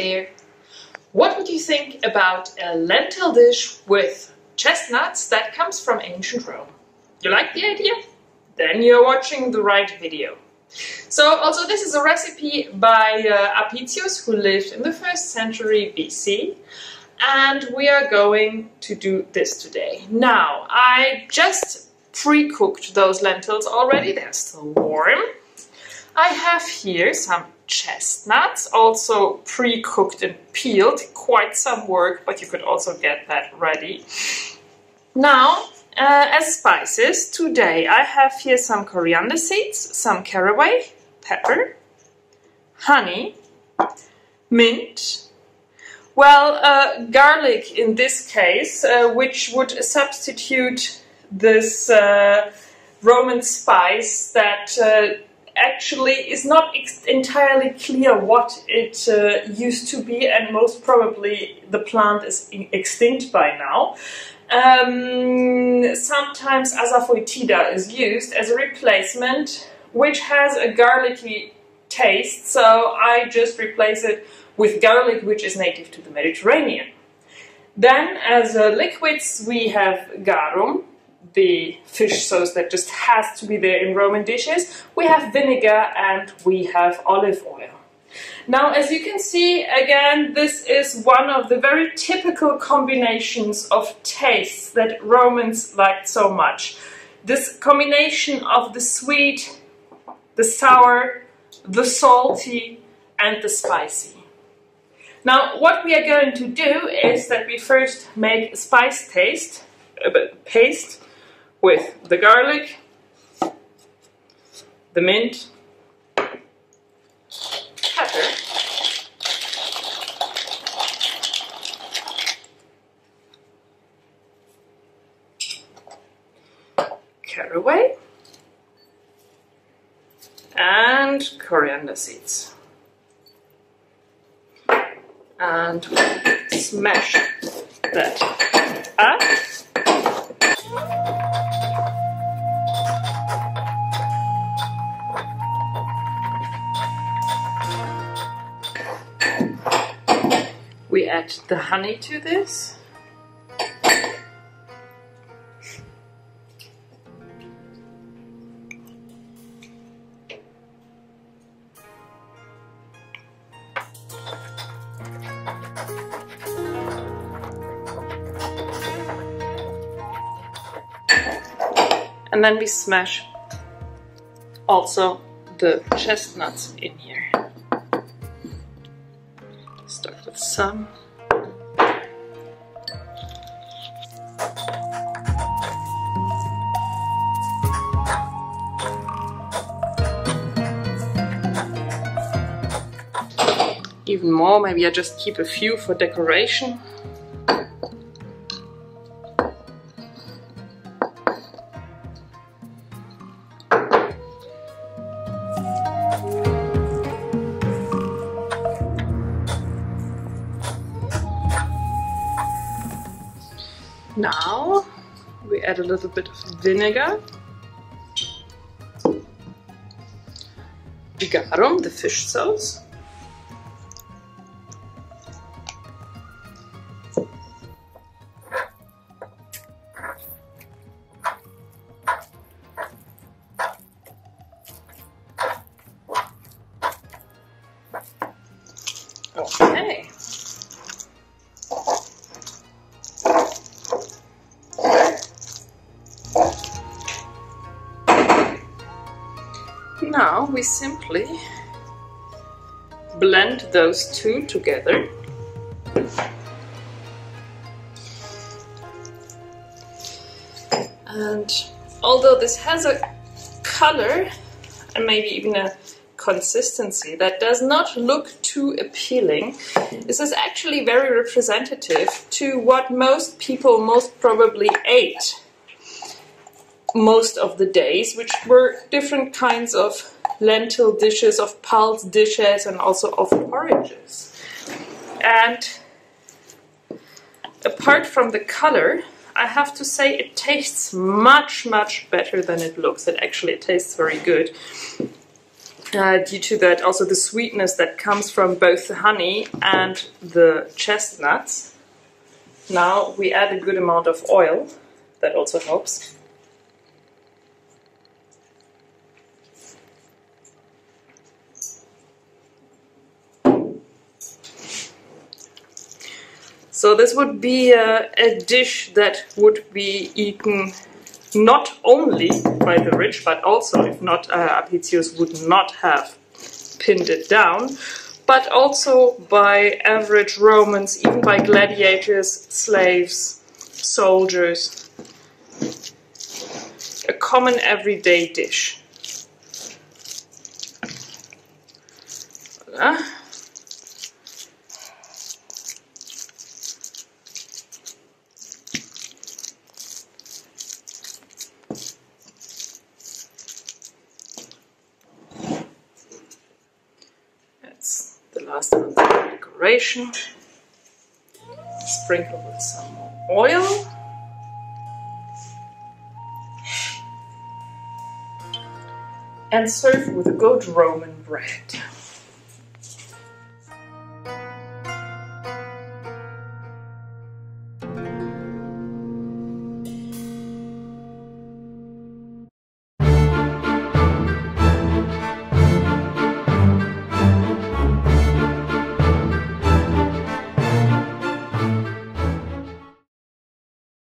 there! What would you think about a lentil dish with chestnuts that comes from ancient Rome? You like the idea? Then you're watching the right video. So also this is a recipe by Apicius, who lived in the 1st century BC, and we are going to do this today. Now, I just pre-cooked those lentils already, they're still warm. I have here some chestnuts, also pre-cooked and peeled, quite some work, but you could also get that ready. Now, as spices, today I have here some coriander seeds, some caraway, pepper, honey, mint, well, garlic in this case, which would substitute this Roman spice that actually is not entirely clear what it used to be, and most probably the plant is extinct by now. Sometimes asafoetida is used as a replacement, which has a garlicky taste, so I just replace it with garlic, which is native to the Mediterranean. Then as liquids we have garum, the fish sauce that just has to be there in Roman dishes. We have vinegar and we have olive oil. Now, as you can see, again, this is one of the very typical combinations of tastes that Romans liked so much. This combination of the sweet, the sour, the salty and the spicy. Now, what we are going to do is that we first make a spice paste with the garlic, the mint, pepper, caraway, and coriander seeds. And smash that up. We add the honey to this. And then we smash also the chestnuts in here. Start with some. Even more, maybe I just keep a few for decoration. Now we add a little bit of vinegar, garum, the fish sauce, okay. Now we simply blend those two together. And although this has a color and maybe even a consistency that does not look too appealing, this is actually very representative to what most people most probably ate most of the days, which were different kinds of lentil dishes, of pulse dishes, and also of porridges. And apart from the color, I have to say it tastes much, much better than it looks. It actually tastes very good. due to that also the sweetness that comes from both the honey and the chestnuts. Now we add a good amount of oil, that also helps. So this would be a dish that would be eaten not only by the rich, but also, if not, Apicius would not have pinned it down, but also by average Romans, even by gladiators, slaves, soldiers. A common everyday dish. Voilà. That's the last one for decoration. Sprinkle with some more oil. And serve with a good Roman bread.